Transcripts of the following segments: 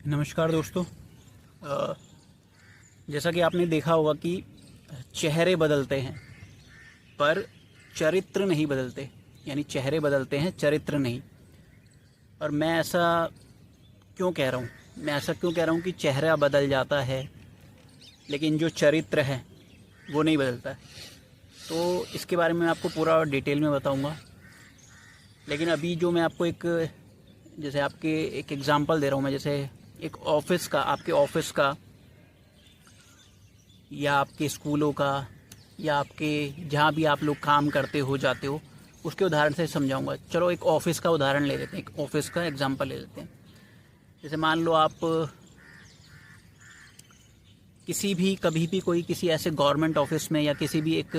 नमस्कार दोस्तों। जैसा कि आपने देखा होगा कि चेहरे बदलते हैं पर चरित्र नहीं बदलते, यानी चेहरे बदलते हैं चरित्र नहीं। और मैं ऐसा क्यों कह रहा हूँ कि चेहरा बदल जाता है लेकिन जो चरित्र है वो नहीं बदलता है। तो इसके बारे में आपको पूरा डिटेल में बताऊँगा। लेकिन अभी जो मैं आपको जैसे आपके एक एग्ज़ाम्पल दे रहा हूँ मैं, जैसे एक ऑफिस का, आपके ऑफिस का या आपके स्कूलों का या आपके जहाँ भी आप लोग काम करते हो जाते हो, उसके उदाहरण से समझाऊंगा। चलो एक ऑफिस का उदाहरण ले लेते हैं, एक ऑफिस का एग्जांपल ले लेते हैं। जैसे मान लो आप कभी भी कोई किसी ऐसे गवर्नमेंट ऑफिस में या किसी भी एक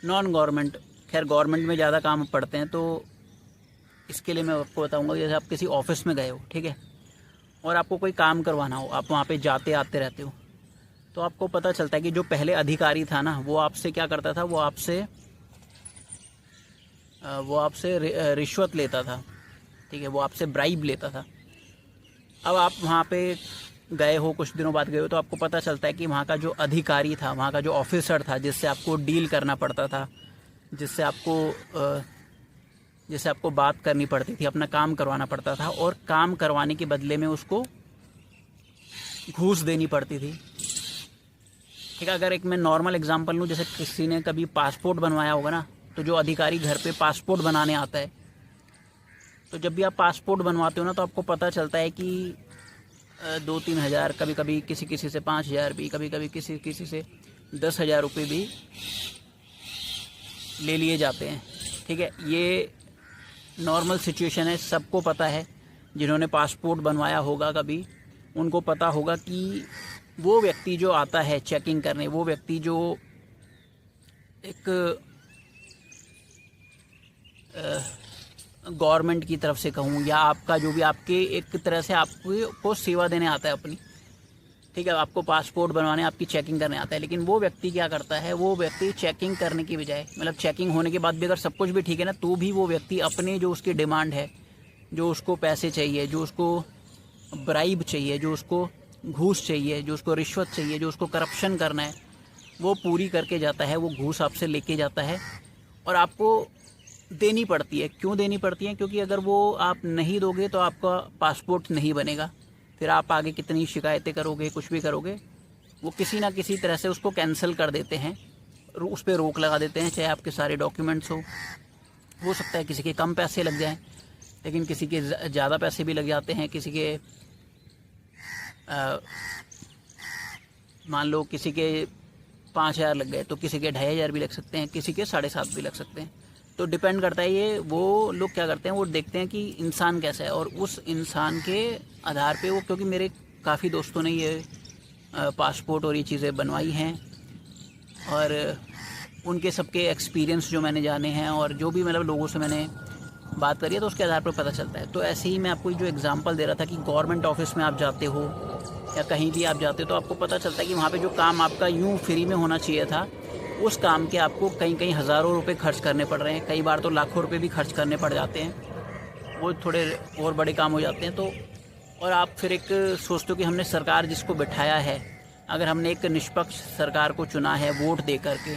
नॉन गवर्नमेंट, खैर गवर्नमेंट में ज़्यादा काम पड़ते हैं, तो इसके लिए मैं आपको बताऊँगा। जैसे आप किसी ऑफिस में गए हो, ठीक है, और आपको कोई काम करवाना हो, आप वहाँ पे जाते आते रहते हो, तो आपको पता चलता है कि जो पहले अधिकारी था ना, वो आपसे क्या करता था, वो आपसे रिश्वत लेता था, ठीक है, वो आपसे ब्राइब लेता था। अब आप वहाँ पे गए हो, कुछ दिनों बाद गए हो, तो आपको पता चलता है कि वहाँ का जो अधिकारी था, वहाँ का जो ऑफिसर था, जिससे आपको डील करना पड़ता था, जिससे आपको बात करनी पड़ती थी, अपना काम करवाना पड़ता था, और काम करवाने के बदले में उसको घूस देनी पड़ती थी। ठीक है, अगर एक मैं नॉर्मल एग्जांपल लूँ, जैसे किसी ने कभी पासपोर्ट बनवाया होगा ना, तो जो अधिकारी घर पे पासपोर्ट बनाने आता है, तो जब भी आप पासपोर्ट बनवाते हो ना, तो आपको पता चलता है कि 2-3 हज़ार, कभी कभी किसी से 5,000 भी, कभी कभी किसी से 10,000 रुपये भी ले लिए जाते हैं। ठीक है, ये नॉर्मल सिचुएशन है, सबको पता है। जिन्होंने पासपोर्ट बनवाया होगा कभी, उनको पता होगा कि वो व्यक्ति जो आता है चेकिंग करने, वो व्यक्ति जो एक गवर्नमेंट की तरफ से कहूँ, या आपका जो भी आपके एक तरह से आपको सेवा देने आता है अपनी, ठीक है, आपको पासपोर्ट बनवाने, आपकी चेकिंग करने आता है। लेकिन वो व्यक्ति क्या करता है, वो व्यक्ति चेकिंग करने की बजाय, मतलब चेकिंग होने के बाद भी अगर सब कुछ भी ठीक है ना, तो भी वो व्यक्ति अपने जो उसकी डिमांड है, जो उसको पैसे चाहिए, जो उसको ब्राइब चाहिए, जो उसको घूस चाहिए, जो उसको रिश्वत चाहिए, जो उसको करप्शन करना है, वो पूरी करके जाता है। वो घूस आपसे लेके जाता है और आपको देनी पड़ती है। क्यों देनी पड़ती है? क्योंकि अगर वो आप नहीं दोगे तो आपका पासपोर्ट नहीं बनेगा। फिर आप आगे कितनी शिकायतें करोगे, कुछ भी करोगे, वो किसी ना किसी तरह से उसको कैंसिल कर देते हैं, उस पर रोक लगा देते हैं, चाहे आपके सारे डॉक्यूमेंट्स हो सकता है किसी के कम पैसे लग जाएं, लेकिन किसी के ज़्यादा पैसे भी लग जाते हैं। किसी के मान लो किसी के 5,000 लग गए, तो किसी के 2,500 भी लग सकते हैं, किसी के 7,500 भी लग सकते हैं। तो डिपेंड करता है, ये वो लोग क्या करते हैं, वो देखते हैं कि इंसान कैसा है, और उस इंसान के आधार पे वो, क्योंकि मेरे काफ़ी दोस्तों ने ये पासपोर्ट और ये चीज़ें बनवाई हैं, और उनके सबके एक्सपीरियंस जो मैंने जाने हैं, और जो भी मतलब लोगों से मैंने बात करी है, तो उसके आधार पर पता चलता है। तो ऐसे ही मैं आपको जो एग्जांपल दे रहा था कि गवर्नमेंट ऑफिस में आप जाते हो या कहीं भी आप जाते हो, तो आपको पता चलता है कि वहाँ पे जो काम आपका यूँ फ्री में होना चाहिए था, उस काम के आपको कहीं हज़ारों रुपए खर्च करने पड़ रहे हैं, कई बार तो लाखों रुपए भी खर्च करने पड़ जाते हैं। वो थोड़े और बड़े काम हो जाते हैं। तो और आप फिर एक सोचते हो कि हमने सरकार जिसको बिठाया है, अगर हमने एक निष्पक्ष सरकार को चुना है वोट दे करके,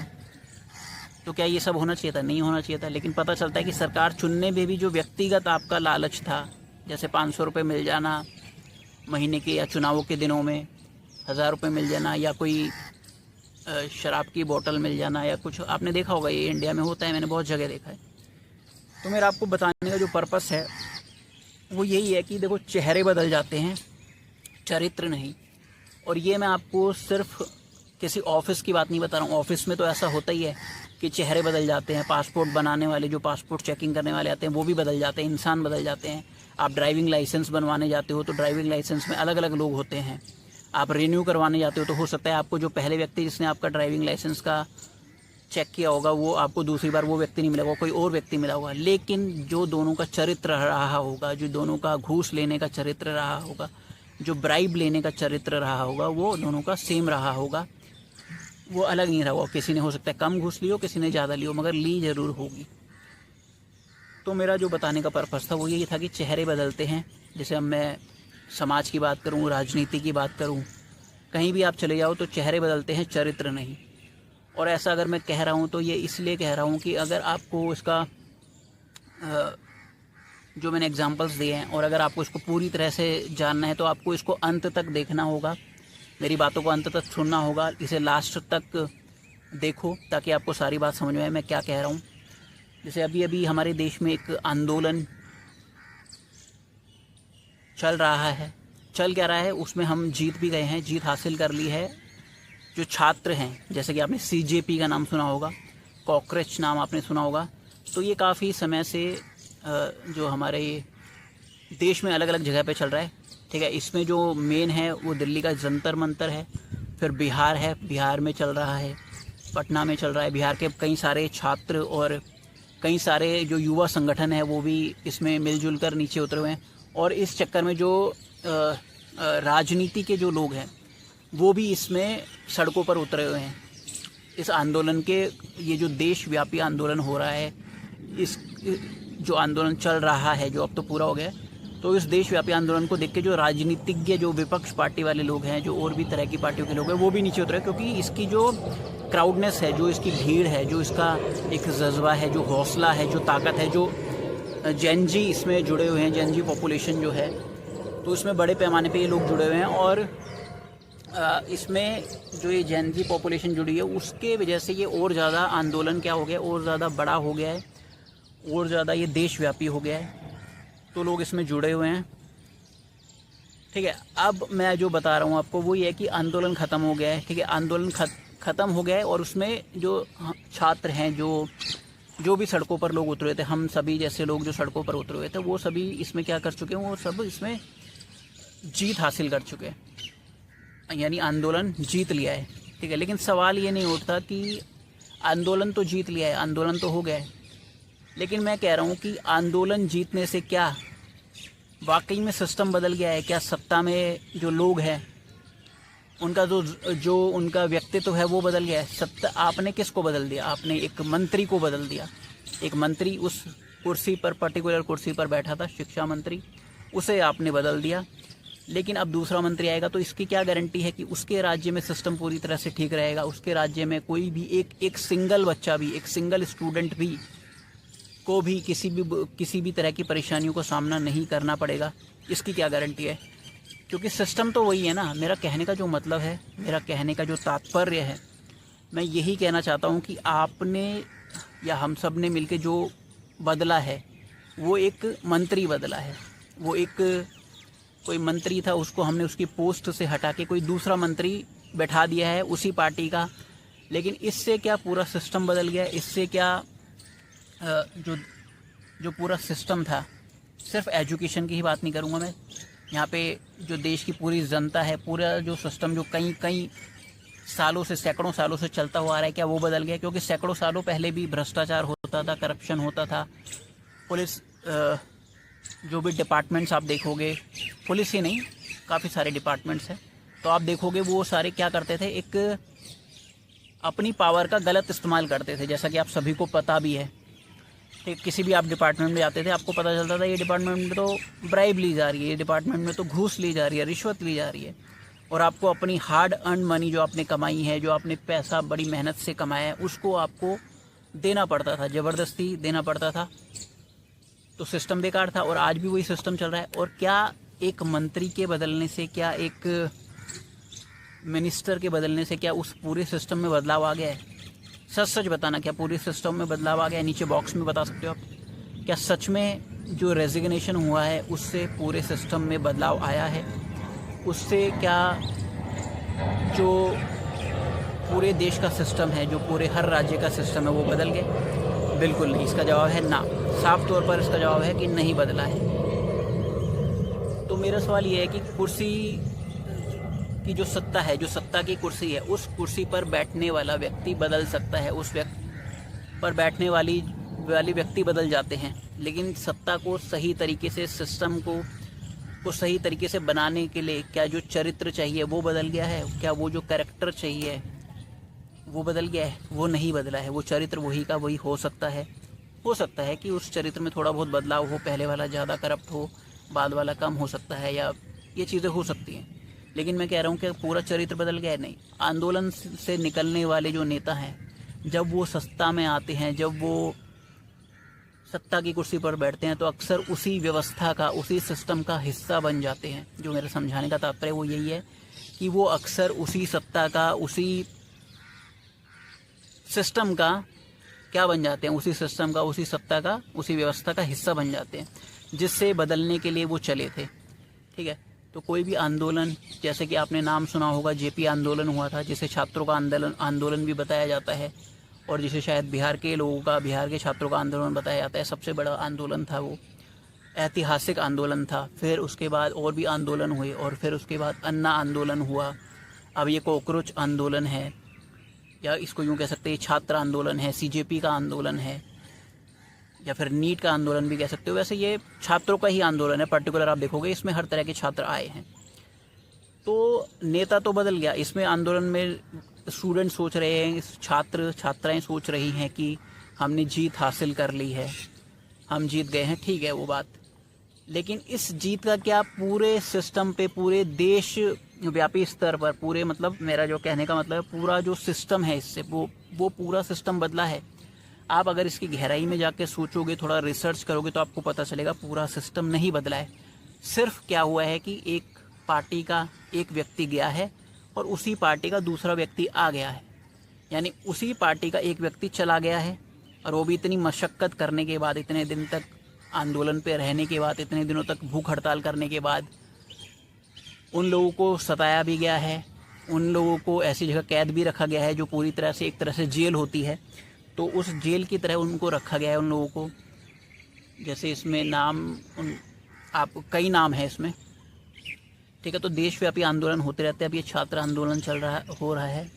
तो क्या ये सब होना चाहिए था? नहीं होना चाहिए था। लेकिन पता चलता है कि सरकार चुनने में भी जो व्यक्तिगत आपका लालच था, जैसे 500 रुपये मिल जाना महीने के, या चुनावों के दिनों में 1,000 रुपये मिल जाना, या कोई शराब की बोतल मिल जाना, या कुछ आपने देखा होगा, ये इंडिया में होता है, मैंने बहुत जगह देखा है। तो मेरा आपको बताने का जो पर्पस है वो यही है कि देखो, चेहरे बदल जाते हैं, चरित्र नहीं। और ये मैं आपको सिर्फ किसी ऑफिस की बात नहीं बता रहा हूँ। ऑफिस में तो ऐसा होता ही है कि चेहरे बदल जाते हैं, पासपोर्ट बनाने वाले, जो पासपोर्ट चेकिंग करने वाले आते हैं, वो भी बदल जाते हैं, इंसान बदल जाते हैं। आप ड्राइविंग लाइसेंस बनवाने जाते हो, तो ड्राइविंग लाइसेंस में अलग अलग लोग होते हैं। आप रिन्यू करवाने जाते हो, तो हो सकता है आपको जो पहले व्यक्ति जिसने आपका ड्राइविंग लाइसेंस का चेक किया होगा, वो आपको दूसरी बार वो व्यक्ति नहीं मिला होगा, कोई और व्यक्ति मिला होगा। लेकिन जो दोनों का चरित्र रहा होगा, जो दोनों का घूस लेने का चरित्र रहा होगा, जो ब्राइब लेने का चरित्र रहा होगा, वो दोनों का सेम रहा होगा, वो अलग नहीं रहा होगा। किसी ने हो सकता है कम घूस लियो, किसी ने ज़्यादा लियो, मगर ली ज़रूर होगी। तो मेरा जो बताने का पर्पज़ था वो यही था कि चेहरे बदलते हैं। जैसे अब मैं समाज की बात करूं, राजनीति की बात करूं, कहीं भी आप चले जाओ तो चेहरे बदलते हैं, चरित्र नहीं। और ऐसा अगर मैं कह रहा हूं तो ये इसलिए कह रहा हूं कि अगर आपको इसका जो मैंने एग्जांपल्स दिए हैं और अगर आपको इसको पूरी तरह से जानना है तो आपको इसको अंत तक देखना होगा, मेरी बातों को अंत तक सुनना होगा, इसे लास्ट तक देखो ताकि आपको सारी बात समझ में आए मैं क्या कह रहा हूँ। जैसे अभी अभी हमारे देश में एक आंदोलन चल रहा है, चल क्या रहा है, उसमें हम जीत भी गए हैं, जीत हासिल कर ली है। जो छात्र हैं, जैसे कि आपने CJP का नाम सुना होगा, कॉकरोच नाम आपने सुना होगा, तो ये काफ़ी समय से जो हमारे देश में अलग अलग जगह पे चल रहा है, ठीक है। इसमें जो मेन है वो दिल्ली का जंतर मंतर है, फिर बिहार है, बिहार में चल रहा है, पटना में चल रहा है। बिहार के कई सारे छात्र और कई सारे जो युवा संगठन है वो भी इसमें मिलजुल कर नीचे उतरे हुए हैं। और इस चक्कर में जो राजनीति के जो लोग हैं वो भी इसमें सड़कों पर उतरे हुए हैं। इस आंदोलन के, ये जो देशव्यापी आंदोलन हो रहा है, इस जो आंदोलन चल रहा है, जो अब तो पूरा हो गया, तो इस देशव्यापी आंदोलन को देख के जो राजनीतिज्ञ, जो विपक्ष पार्टी वाले लोग हैं, जो और भी तरह की पार्टियों के लोग हैं, वो भी नीचे उतरे, क्योंकि इसकी जो क्राउडनेस है, जो इसकी भीड़ है, जो इसका एक जज्बा है, जो हौसला है, जो ताकत है, जो जैन जी इसमें जुड़े हुए हैं, जैन जी पॉपुलेशन जो है, तो इसमें बड़े पैमाने पे ये लोग जुड़े हुए हैं। और इसमें जो ये जैन जी पॉपुलेशन जुड़ी है उसके वजह से ये और ज़्यादा आंदोलन क्या हो गया, और ज़्यादा बड़ा हो गया है, और ज़्यादा ये देशव्यापी हो गया है, तो लोग इसमें जुड़े हुए हैं, ठीक है। अब मैं जो बता रहा हूँ आपको वो ये है कि आंदोलन ख़त्म हो गया है, ठीक है, आंदोलन ख़त्म हो गया है। और उसमें जो छात्र हैं, जो भी सड़कों पर लोग उतरे थे, हम सभी जैसे लोग जो सड़कों पर उतरे हुए थे, वो सभी इसमें क्या कर चुके हैं, वो सब इसमें जीत हासिल कर चुके हैं, यानी आंदोलन जीत लिया है, ठीक है। लेकिन सवाल ये नहीं उठता कि आंदोलन तो जीत लिया है, आंदोलन तो हो गया है, लेकिन मैं कह रहा हूँ कि आंदोलन जीतने से क्या वाकई में सिस्टम बदल गया है? क्या सत्ता में जो लोग हैं उनका जो उनका व्यक्तित्व है वो बदल गया है? सत्ता, आपने किसको बदल दिया? आपने एक मंत्री को बदल दिया। एक मंत्री उस कुर्सी पर, पर्टिकुलर कुर्सी पर बैठा था, शिक्षा मंत्री, उसे आपने बदल दिया। लेकिन अब दूसरा मंत्री आएगा तो इसकी क्या गारंटी है कि उसके राज्य में सिस्टम पूरी तरह से ठीक रहेगा? उसके राज्य में कोई भी एक सिंगल बच्चा भी, एक सिंगल स्टूडेंट भी को भी किसी भी तरह की परेशानियों को सामना नहीं करना पड़ेगा? इसकी क्या गारंटी है? क्योंकि सिस्टम तो वही है ना। मेरा कहने का जो मतलब है, मेरा कहने का जो तात्पर्य है, मैं यही कहना चाहता हूँ कि आपने या हम सब ने मिलके जो बदला है वो एक मंत्री बदला है। वो एक कोई मंत्री था, उसको हमने उसकी पोस्ट से हटा के कोई दूसरा मंत्री बैठा दिया है उसी पार्टी का। लेकिन इससे क्या पूरा सिस्टम बदल गया? इससे क्या जो पूरा सिस्टम था, सिर्फ एजुकेशन की ही बात नहीं करूँगा मैं, यहाँ पे जो देश की पूरी जनता है, पूरा जो सिस्टम जो कई सालों से, सैकड़ों सालों से चलता हुआ आ रहा है, क्या वो बदल गया? क्योंकि सैकड़ों सालों पहले भी भ्रष्टाचार होता था, करप्शन होता था। पुलिस, जो भी डिपार्टमेंट्स आप देखोगे, पुलिस ही नहीं, काफ़ी सारे डिपार्टमेंट्स हैं, तो आप देखोगे वो सारे क्या करते थे, एक अपनी पावर का गलत इस्तेमाल करते थे। जैसा कि आप सभी को पता भी है, ठीक, किसी भी आप डिपार्टमेंट में जाते थे, आपको पता चलता था ये डिपार्टमेंट में तो ब्राइब ली जा रही है, ये डिपार्टमेंट में तो घूस ली जा रही है, रिश्वत ली जा रही है। और आपको अपनी हार्ड अर्न मनी जो आपने कमाई है, जो आपने पैसा बड़ी मेहनत से कमाया है, उसको आपको देना पड़ता था, ज़बरदस्ती देना पड़ता था। तो सिस्टम बेकार था और आज भी वही सिस्टम चल रहा है। और क्या एक मंत्री के बदलने से, क्या एक मिनिस्टर के बदलने से क्या उस पूरे सिस्टम में बदलाव आ गया है? सच सच बताना, क्या पूरे सिस्टम में बदलाव आ गया है? नीचे बॉक्स में बता सकते हो आप। क्या सच में जो रेजिग्नेशन हुआ है उससे पूरे सिस्टम में बदलाव आया है? उससे क्या जो पूरे देश का सिस्टम है, जो पूरे हर राज्य का सिस्टम है, वो बदल गए? बिल्कुल नहीं। इसका जवाब है ना, साफ तौर पर इसका जवाब है कि नहीं बदला है। तो मेरा सवाल ये है कि कुर्सी की जो सत्ता है, जो सत्ता की कुर्सी है, उस कुर्सी पर बैठने वाला व्यक्ति बदल सकता है, उस व्यक्ति पर बैठने वाली व्यक्ति बदल जाते हैं। लेकिन सत्ता को सही तरीके से, सिस्टम को सही तरीके से बनाने के लिए क्या जो चरित्र चाहिए वो बदल गया है? क्या वो जो कैरेक्टर चाहिए वो बदल गया है? वो नहीं बदला है। वो चरित्र वही का वही हो सकता है। हो सकता है कि उस चरित्र में थोड़ा बहुत बदलाव हो, पहले वाला ज़्यादा करप्ट हो, बाद वाला कम हो सकता है, या ये चीज़ें हो सकती हैं, लेकिन मैं कह रहा हूँ कि पूरा चरित्र बदल गया है, नहीं। आंदोलन से निकलने वाले जो नेता हैं, जब वो सत्ता में आते हैं, जब वो सत्ता की कुर्सी पर बैठते हैं, तो अक्सर उसी व्यवस्था का, उसी सिस्टम का हिस्सा बन जाते हैं। जो मेरे समझाने का तात्पर्य वो यही है कि वो अक्सर उसी सत्ता का, उसी सिस्टम का क्या बन जाते हैं, उसी सिस्टम का, उसी सत्ता का, उसी व्यवस्था का हिस्सा बन जाते हैं, जिससे बदलने के लिए वो चले थे। ठीक है, तो कोई भी आंदोलन, जैसे कि आपने नाम सुना होगा, जेपी आंदोलन हुआ था, जिसे छात्रों का आंदोलन भी बताया जाता है, और जिसे शायद बिहार के लोगों का, बिहार के छात्रों का आंदोलन बताया जाता है। सबसे बड़ा आंदोलन था वो, ऐतिहासिक आंदोलन था। फिर उसके बाद और भी आंदोलन हुए, और फिर उसके बाद अन्ना आंदोलन हुआ। अब ये कॉकरोच आंदोलन है, या इसको यूँ कह सकते हैं छात्र आंदोलन है, सीजेपी का आंदोलन है, या फिर नीट का आंदोलन भी कह सकते हो। वैसे ये छात्रों का ही आंदोलन है, पर्टिकुलर आप देखोगे इसमें हर तरह के छात्र आए हैं। तो नेता तो बदल गया, इसमें आंदोलन में स्टूडेंट सोच रहे हैं, छात्र छात्राएं सोच रही हैं कि हमने जीत हासिल कर ली है, हम जीत गए हैं, ठीक है वो बात। लेकिन इस जीत का क्या पूरे सिस्टम पे, पूरे देश व्यापी स्तर पर, पूरे, मतलब मेरा जो कहने का मतलब है, पूरा जो सिस्टम है इससे वो पूरा सिस्टम बदला है। आप अगर इसकी गहराई में जाके सोचोगे, थोड़ा रिसर्च करोगे, तो आपको पता चलेगा पूरा सिस्टम नहीं बदला है। सिर्फ क्या हुआ है कि एक पार्टी का एक व्यक्ति गया है और उसी पार्टी का दूसरा व्यक्ति आ गया है, यानी उसी पार्टी का एक व्यक्ति चला गया है, और वो भी इतनी मशक्क़त करने के बाद, इतने दिन तक आंदोलन पे रहने के बाद, इतने दिनों तक भूख हड़ताल करने के बाद, उन लोगों को सताया भी गया है, उन लोगों को ऐसी जगह कैद भी रखा गया है जो पूरी तरह से, एक तरह से जेल होती है, तो उस जेल की तरह उनको रखा गया है उन लोगों को। जैसे इसमें नाम आप कई नाम है इसमें, ठीक है। तो देशव्यापी आंदोलन होते रहते हैं। अब ये छात्र आंदोलन हो रहा है,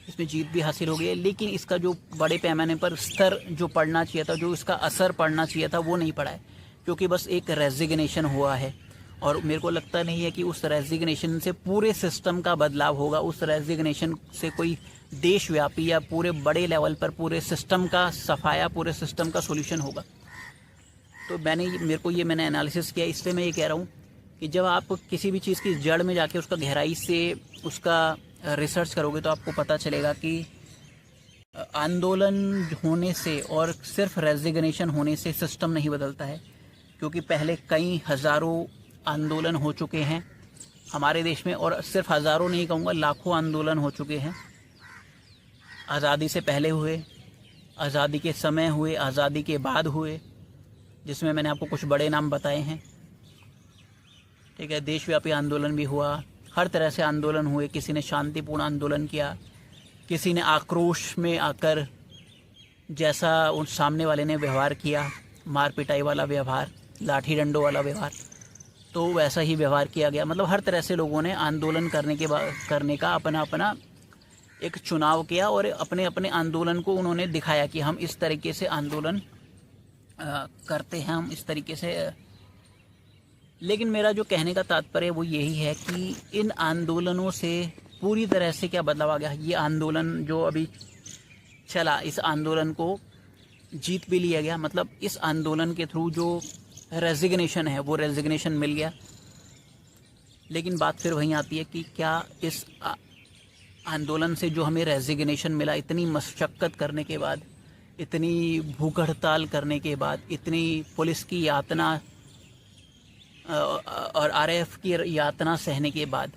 इसमें जीत भी हासिल हो गई है, लेकिन इसका जो बड़े पैमाने पर स्तर जो पड़ना चाहिए था, जो इसका असर पड़ना चाहिए था, वो नहीं पड़ा है, क्योंकि बस एक रेजिग्नेशन हुआ है। और मेरे को लगता नहीं है कि उस रेजिग्नेशन से पूरे सिस्टम का बदलाव होगा, उस रेजिग्नेशन से कोई देशव्यापी या पूरे बड़े लेवल पर पूरे सिस्टम का सफाया, पूरे सिस्टम का सोल्यूशन होगा। तो मैंने एनालिसिस किया, इसलिए मैं ये कह रहा हूँ कि जब आप किसी भी चीज़ की जड़ में जाके उसका गहराई से उसका रिसर्च करोगे, तो आपको पता चलेगा कि आंदोलन होने से और सिर्फ रेजिग्नेशन होने से सिस्टम नहीं बदलता है, क्योंकि पहले कई हज़ारों आंदोलन हो चुके हैं हमारे देश में, और सिर्फ हज़ारों नहीं कहूँगा, लाखों आंदोलन हो चुके हैं। आज़ादी से पहले हुए, आज़ादी के समय हुए, आज़ादी के बाद हुए, जिसमें मैंने आपको कुछ बड़े नाम बताए हैं, ठीक है। देशव्यापी आंदोलन भी हुआ, हर तरह से आंदोलन हुए। किसी ने शांतिपूर्ण आंदोलन किया, किसी ने आक्रोश में आकर जैसा उन सामने वाले ने व्यवहार किया, मार पिटाई वाला व्यवहार, लाठी डंडों वाला व्यवहार, तो वैसा ही व्यवहार किया गया। मतलब हर तरह से लोगों ने आंदोलन करने का अपना एक चुनाव किया, और अपने अपने आंदोलन को उन्होंने दिखाया कि हम इस तरीके से आंदोलन करते हैं, हम इस तरीके से। लेकिन मेरा जो कहने का तात्पर्य वो यही है कि इन आंदोलनों से पूरी तरह से क्या बदलाव आ गया। ये आंदोलन जो अभी चला, इस आंदोलन को जीत भी लिया गया, मतलब इस आंदोलन के थ्रू जो रेजिग्नेशन है वो रेजिग्नेशन मिल गया। लेकिन बात फिर वहीं आती है कि क्या इस आंदोलन से जो हमें रेजिग्नेशन मिला, इतनी मशक्क़त करने के बाद, इतनी भूख हड़ताल करने के बाद, इतनी पुलिस की यातना और आरएएफ की यातना सहने के बाद,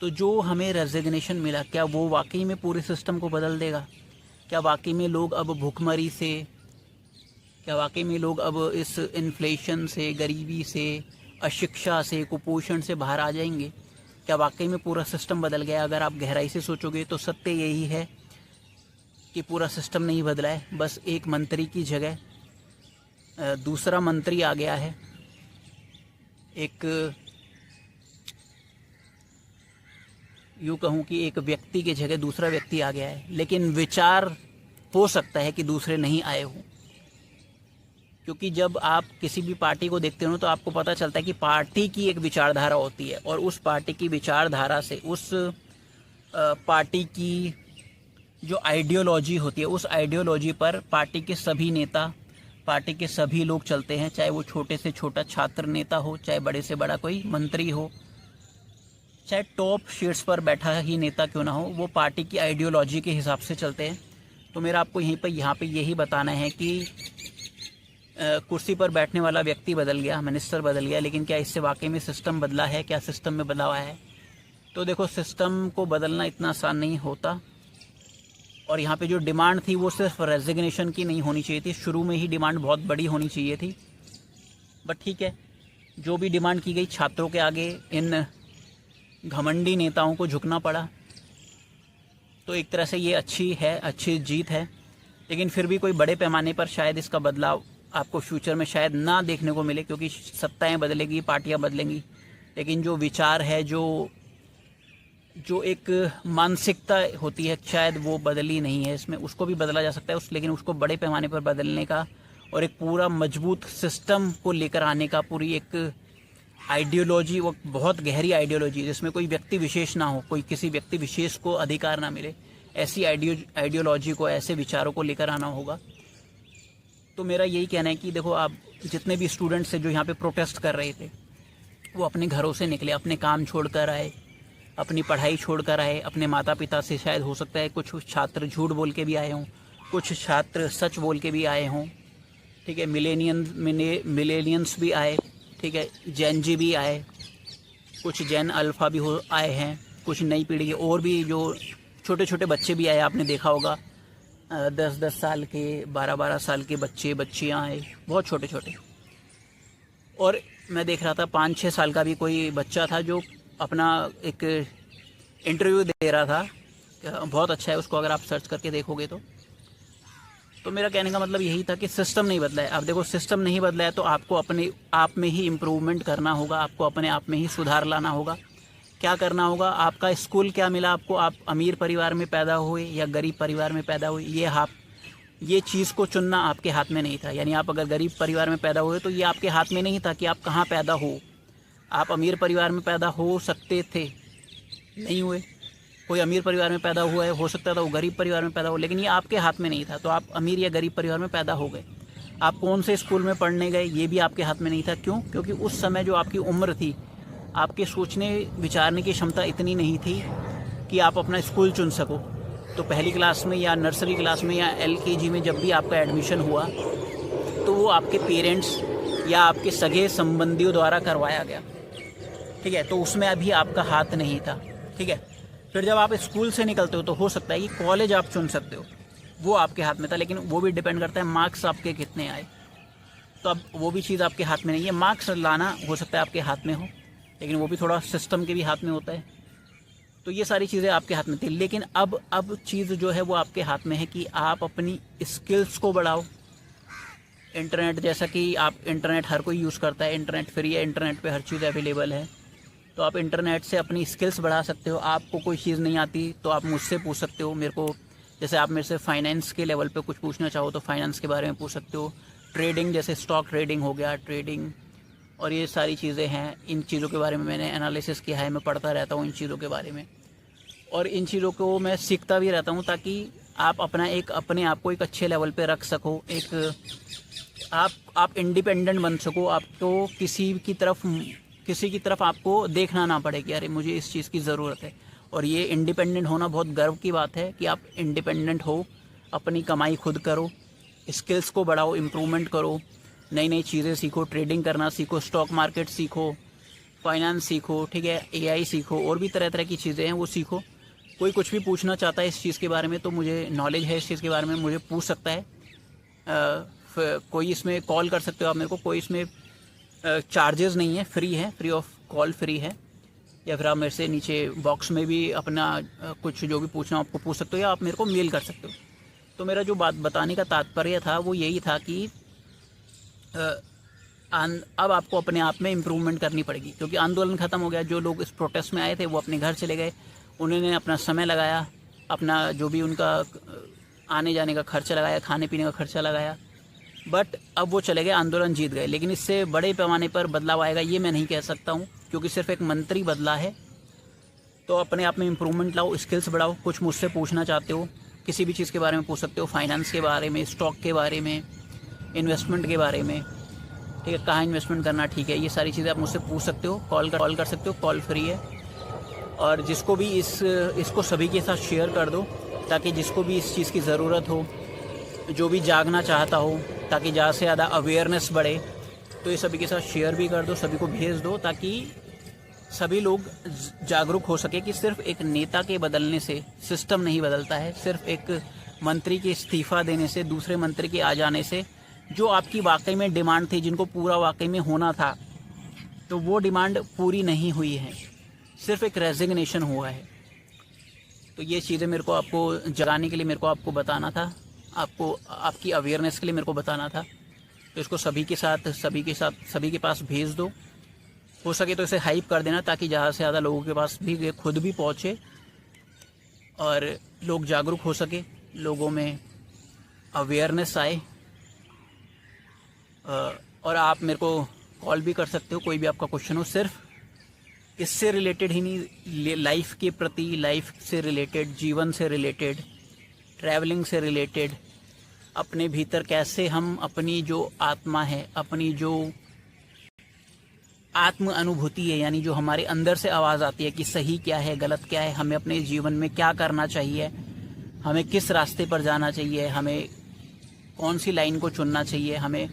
तो जो हमें रेजिग्नेशन मिला, क्या वो वाकई में पूरे सिस्टम को बदल देगा? क्या वाकई में लोग अब भुखमरी से, क्या वाकई में लोग अब इस इन्फ्लेशन से, गरीबी से, अशिक्षा से, कुपोषण से बाहर आ जाएंगे? क्या वाकई में पूरा सिस्टम बदल गया? अगर आप गहराई से सोचोगे तो सत्य यही है कि पूरा सिस्टम नहीं बदला है, बस एक मंत्री की जगह दूसरा मंत्री आ गया है, एक यूँ कहूँ कि एक व्यक्ति की जगह दूसरा व्यक्ति आ गया है। लेकिन विचार हो सकता है कि दूसरे नहीं आए हों, क्योंकि जब आप किसी भी पार्टी को देखते हो तो आपको पता चलता है कि पार्टी की एक विचारधारा होती है, और उस पार्टी की विचारधारा से, उस पार्टी की जो आइडियोलॉजी होती है, उस आइडियोलॉजी पर पार्टी के सभी नेता, पार्टी के सभी लोग चलते हैं, चाहे वो छोटे से छोटा छात्र नेता हो, चाहे बड़े से बड़ा कोई मंत्री हो, चाहे टॉप शीट्स पर बैठा ही नेता क्यों ना हो, वो पार्टी की आइडियोलॉजी के हिसाब से चलते हैं। तो मेरा आपको यहाँ पे यही बताना है कि कुर्सी पर बैठने वाला व्यक्ति बदल गया, मिनिस्टर बदल गया, लेकिन क्या इससे वाकई में सिस्टम बदला है? क्या सिस्टम में बदलाव आया है? तो देखो, सिस्टम को बदलना इतना आसान नहीं होता। और यहाँ पे जो डिमांड थी वो सिर्फ रेजिग्नेशन की नहीं होनी चाहिए थी, शुरू में ही डिमांड बहुत बड़ी होनी चाहिए थी। बट ठीक है, जो भी डिमांड की गई, छात्रों के आगे इन घमंडी नेताओं को झुकना पड़ा। तो एक तरह से ये अच्छी जीत है। लेकिन फिर भी कोई बड़े पैमाने पर शायद इसका बदलाव आपको फ्यूचर में शायद ना देखने को मिले, क्योंकि सत्ताएं बदलेगी, पार्टियां बदलेंगी, लेकिन जो विचार है, जो एक मानसिकता होती है, शायद वो बदली नहीं है। इसमें उसको भी बदला जा सकता है, लेकिन उसको बड़े पैमाने पर बदलने का और एक पूरा मजबूत सिस्टम को लेकर आने का, पूरी एक आइडियोलॉजी, वो बहुत गहरी आइडियोलॉजी जिसमें कोई व्यक्ति विशेष ना हो, कोई किसी व्यक्ति विशेष को अधिकार ना मिले, ऐसी आइडियोलॉजी को, ऐसे विचारों को लेकर आना होगा। तो मेरा यही कहना है कि देखो, आप जितने भी स्टूडेंट्स हैं जो यहाँ पे प्रोटेस्ट कर रहे थे, वो अपने घरों से निकले, अपने काम छोड़कर आए, अपनी पढ़ाई छोड़कर आए, अपने माता पिता से, शायद हो सकता है कुछ छात्र झूठ बोल के भी आए हों, कुछ छात्र सच बोल के भी आए हों, ठीक है, मिलेनियंस भी आए, ठीक है, जैन जी भी आए, कुछ जैन अल्फ़ा भी आए हैं, कुछ नई पीढ़ी के और भी जो छोटे छोटे बच्चे भी आए, आपने देखा होगा 10-10 साल के, 12-12 साल के बच्चियाँ आए, बहुत छोटे छोटे। और मैं देख रहा था 5-6 साल का भी कोई बच्चा था जो अपना एक इंटरव्यू दे रहा था, बहुत अच्छा है, उसको अगर आप सर्च करके देखोगे तो मेरा कहने का मतलब यही था कि सिस्टम नहीं बदला है। अब देखो, सिस्टम नहीं बदला है तो आपको अपने आप में ही इम्प्रूवमेंट करना होगा, आपको अपने आप में ही सुधार लाना होगा। क्या करना होगा? आपका स्कूल क्या मिला आपको? आप अमीर परिवार में पैदा हुए या गरीब परिवार में पैदा हुए, ये चीज़ को चुनना आपके हाथ में नहीं था। यानी आप अगर गरीब परिवार में पैदा हुए तो ये आपके हाथ में नहीं था कि आप कहाँ पैदा हो। आप अमीर परिवार में पैदा हो सकते थे, नहीं हुए। कोई अमीर परिवार में पैदा हुआ है, हो सकता था वो गरीब परिवार में पैदा हो, लेकिन ये आपके हाथ में नहीं था। तो आप अमीर या गरीब परिवार में पैदा हो गए। आप कौन से स्कूल में पढ़ने गए ये भी आपके हाथ में नहीं था। क्यों? क्योंकि उस समय जो आपकी उम्र थी, आपके सोचने विचारने की क्षमता इतनी नहीं थी कि आप अपना स्कूल चुन सको। तो पहली क्लास में या नर्सरी क्लास में या LKG में जब भी आपका एडमिशन हुआ तो वो आपके पेरेंट्स या आपके सगे संबंधियों द्वारा करवाया गया, ठीक है। तो उसमें अभी आपका हाथ नहीं था, ठीक है। फिर जब आप स्कूल से निकलते हो तो हो सकता है कि कॉलेज आप चुन सकते हो, वो आपके हाथ में था, लेकिन वो भी डिपेंड करता है मार्क्स आपके कितने आए। तो अब वो भी चीज़ आपके हाथ में नहीं है। मार्क्स लाना हो सकता है आपके हाथ में हो, लेकिन वो भी थोड़ा सिस्टम के भी हाथ में होता है। तो ये सारी चीज़ें आपके हाथ में थी, लेकिन अब चीज़ जो है वो आपके हाथ में है कि आप अपनी स्किल्स को बढ़ाओ। इंटरनेट, जैसा कि आप इंटरनेट हर कोई यूज़ करता है, इंटरनेट फ्री है, इंटरनेट पे हर चीज़ अवेलेबल है। तो आप इंटरनेट से अपनी स्किल्स बढ़ा सकते हो। आपको कोई चीज़ नहीं आती तो आप मुझसे पूछ सकते हो, मेरे को, जैसे आप मेरे से फाइनेंस के लेवल पे कुछ पूछना चाहो तो फाइनेंस के बारे में पूछ सकते हो। ट्रेडिंग, जैसे स्टॉक ट्रेडिंग हो गया, ट्रेडिंग और ये सारी चीज़ें हैं, इन चीज़ों के बारे में मैंने एनालिसिस किया है, मैं पढ़ता रहता हूँ इन चीज़ों के बारे में, और इन चीज़ों को मैं सीखता भी रहता हूँ ताकि आप अपने आप को एक अच्छे लेवल पे रख सको, एक आप इंडिपेंडेंट बन सको। आपको किसी की तरफ आपको देखना ना पड़े कि अरे मुझे इस चीज़ की ज़रूरत है। और ये इंडिपेंडेंट होना बहुत गर्व की बात है कि आप इंडिपेंडेंट हो, अपनी कमाई खुद करो, स्किल्स को बढ़ाओ, इम्प्रूवमेंट करो, नई नई चीज़ें सीखो, ट्रेडिंग करना सीखो, स्टॉक मार्केट सीखो, फाइनेंस सीखो, ठीक है, AI सीखो, और भी तरह तरह की चीज़ें हैं वो सीखो। कोई कुछ भी पूछना चाहता है इस चीज़ के बारे में तो मुझे नॉलेज है इस चीज़ के बारे में, मुझे पूछ सकता है। कोई इसमें कॉल कर सकते हो आप मेरे को, कोई इसमें चार्जेस नहीं है, फ्री है, फ्री ऑफ कॉल फ्री है। या फिर आप मेरे से नीचे बॉक्स में भी अपना कुछ जो भी पूछना आपको पूछ सकते हो, या आप मेरे को मेल कर सकते हो। तो मेरा जो बात बताने का तात्पर्य था वो यही था कि अब आपको अपने आप में इम्प्रूवमेंट करनी पड़ेगी, क्योंकि आंदोलन ख़त्म हो गया। जो लोग इस प्रोटेस्ट में आए थे वो अपने घर चले गए, उन्होंने अपना समय लगाया, अपना जो भी उनका आने जाने का खर्चा लगाया, खाने पीने का खर्चा लगाया, बट अब वो चले गए, आंदोलन जीत गए। लेकिन इससे बड़े पैमाने पर बदलाव आएगा ये मैं नहीं कह सकता हूँ, क्योंकि सिर्फ एक मंत्री बदला है। तो अपने आप में इम्प्रूवमेंट लाओ, स्किल्स बढ़ाओ। कुछ मुझसे पूछना चाहते हो, किसी भी चीज़ के बारे में पूछ सकते हो, फाइनेंस के बारे में, स्टॉक के बारे में, इन्वेस्टमेंट के बारे में, ठीक है, कहाँ इन्वेस्टमेंट करना ठीक है, ये सारी चीज़ें आप मुझसे पूछ सकते हो, कॉल कर सकते हो, कॉल फ्री है। और जिसको भी इसको सभी के साथ शेयर कर दो, ताकि जिसको भी इस चीज़ की ज़रूरत हो, जो भी जागना चाहता हो, ताकि ज़्यादा से ज़्यादा अवेयरनेस बढ़े, तो ये सभी के साथ शेयर भी कर दो, सभी को भेज दो, ताकि सभी लोग जागरूक हो सके कि सिर्फ एक नेता के बदलने से सिस्टम नहीं बदलता है, सिर्फ एक मंत्री के इस्तीफ़ा देने से, दूसरे मंत्री के आ जाने से जो आपकी वाकई में डिमांड थी, जिनको पूरा वाकई में होना था, तो वो डिमांड पूरी नहीं हुई है, सिर्फ एक रेजिग्नेशन हुआ है। तो ये चीज़ें मेरे को आपको जगाने के लिए, मेरे को आपको बताना था, आपको आपकी अवेयरनेस के लिए मेरे को बताना था। तो इसको सभी के पास भेज दो, हो सके तो इसे हाइप कर देना, ताकि ज़्यादा से ज़्यादा लोगों के पास भी ये खुद भी पहुँचे और लोग जागरूक हो सके, लोगों में अवेयरनेस आए। और आप मेरे को कॉल भी कर सकते हो, कोई भी आपका क्वेश्चन हो, सिर्फ इससे रिलेटेड ही नहीं, लाइफ के प्रति, लाइफ से रिलेटेड, जीवन से रिलेटेड, ट्रैवलिंग से रिलेटेड, अपने भीतर कैसे हम अपनी जो आत्मा है, अपनी जो आत्म अनुभूति है, यानी जो हमारे अंदर से आवाज़ आती है कि सही क्या है, गलत क्या है, हमें अपने जीवन में क्या करना चाहिए, हमें किस रास्ते पर जाना चाहिए, हमें कौन सी लाइन को चुनना चाहिए, हमें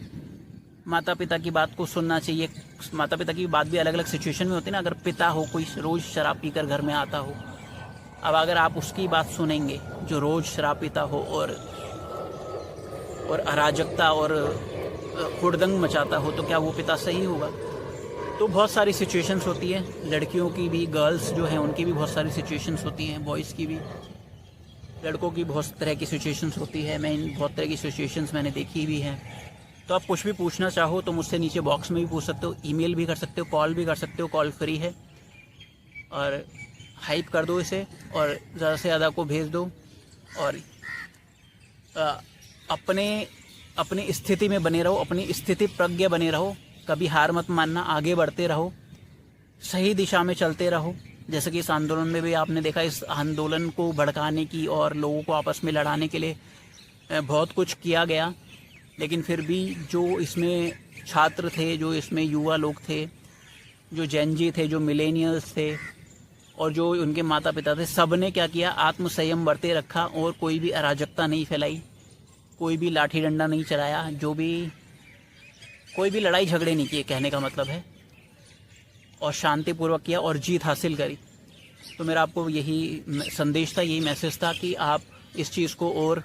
माता पिता की बात को सुनना चाहिए। माता पिता की बात भी अलग अलग सिचुएशन में होती है ना। अगर पिता हो कोई रोज़ शराब पीकर घर में आता हो, अब अगर आप उसकी बात सुनेंगे जो रोज़ शराब पीता हो और अराजकता और हुड़दंग मचाता हो, तो क्या वो पिता सही होगा? तो बहुत सारी सिचुएशंस होती है, लड़कियों की भी, गर्ल्स जो हैं उनकी भी बहुत सारी सिचुएशंस होती हैं, बॉयज़ की भी, लड़कों की बहुत तरह की सिचुएशंस होती है। मैं इन बहुत तरह की सिचुएशंस मैंने देखी भी हैं। तो आप कुछ भी पूछना चाहो तो मुझसे नीचे बॉक्स में भी पूछ सकते हो, ईमेल भी कर सकते हो, कॉल भी कर सकते हो, कॉल फ्री है। और हाइप कर दो इसे और ज़्यादा से ज़्यादा को भेज दो और अपने स्थिति में बने रहो, अपनी स्थिति प्रज्ञ बने रहो, कभी हार मत मानना, आगे बढ़ते रहो, सही दिशा में चलते रहो। जैसे कि इस आंदोलन में भी आपने देखा, इस आंदोलन को भड़काने की और लोगों को आपस में लड़ाने के लिए बहुत कुछ किया गया, लेकिन फिर भी जो इसमें छात्र थे, जो इसमें युवा लोग थे, जो जेनजी थे, जो मिलेनियल्स थे और जो उनके माता पिता थे, सब ने क्या किया, आत्मसंयम बरते रखा और कोई भी अराजकता नहीं फैलाई, कोई भी लाठी डंडा नहीं चलाया, कोई भी लड़ाई झगड़े नहीं किए, कहने का मतलब है, और शांतिपूर्वक किया और जीत हासिल करी। तो मेरा आपको यही संदेश था, यही मैसेज था कि आप इस चीज़ को और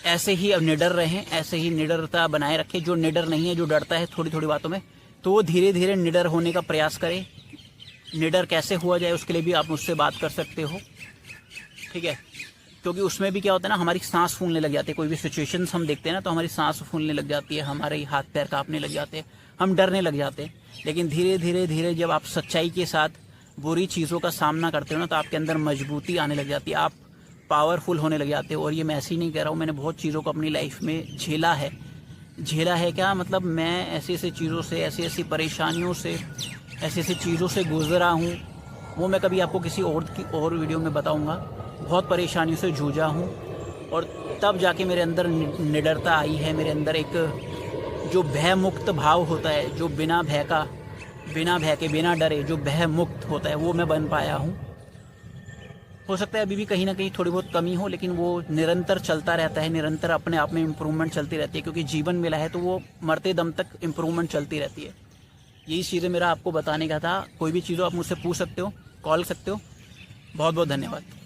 ऐसे ही अब निडर रहें, ऐसे ही निडरता बनाए रखें। जो निडर नहीं है, जो डरता है थोड़ी थोड़ी बातों में, तो वो धीरे धीरे निडर होने का प्रयास करे। निडर कैसे हुआ जाए उसके लिए भी आप मुझसे बात कर सकते हो, ठीक है? क्योंकि उसमें भी क्या होता है ना, हमारी सांस फूलने लग जाती है। कोई भी सिचुएशंस हम देखते हैं ना, तो हमारी सांस फूलने लग जाती है, हमारे हाथ पैर कांपने लग जाते हैं, हम डरने लग जाते हैं। लेकिन धीरे धीरे धीरे जब आप सच्चाई के साथ बुरी चीज़ों का सामना करते हो ना, तो आपके अंदर मजबूती आने लग जाती है, आप पावरफुल होने लग जाते हो। और ये मैं ऐसे ही नहीं कह रहा हूँ, मैंने बहुत चीज़ों को अपनी लाइफ में झेला है क्या मतलब, मैं ऐसी ऐसी चीज़ों से, ऐसी ऐसी परेशानियों से, ऐसी ऐसी चीज़ों से गुजरा हूँ, वो मैं कभी आपको किसी और वीडियो में बताऊँगा। बहुत परेशानियों से जूझा हूँ और तब जाके मेरे अंदर निडरता आई है, मेरे अंदर एक जो भय मुक्त भाव होता है, जो बिना भय के, बिना डरे जो भय मुक्त होता है, वो मैं बन पाया हूँ। हो सकता है अभी भी कहीं ना कहीं थोड़ी बहुत कमी हो, लेकिन वो निरंतर चलता रहता है, निरंतर अपने आप में इम्प्रूवमेंट चलती रहती है, क्योंकि जीवन मिला है तो वो मरते दम तक इम्प्रूवमेंट चलती रहती है। यही चीज़ें मेरा आपको बताने का था। कोई भी चीज़ों आप मुझसे पूछ सकते हो, कॉल सकते हो। बहुत बहुत धन्यवाद।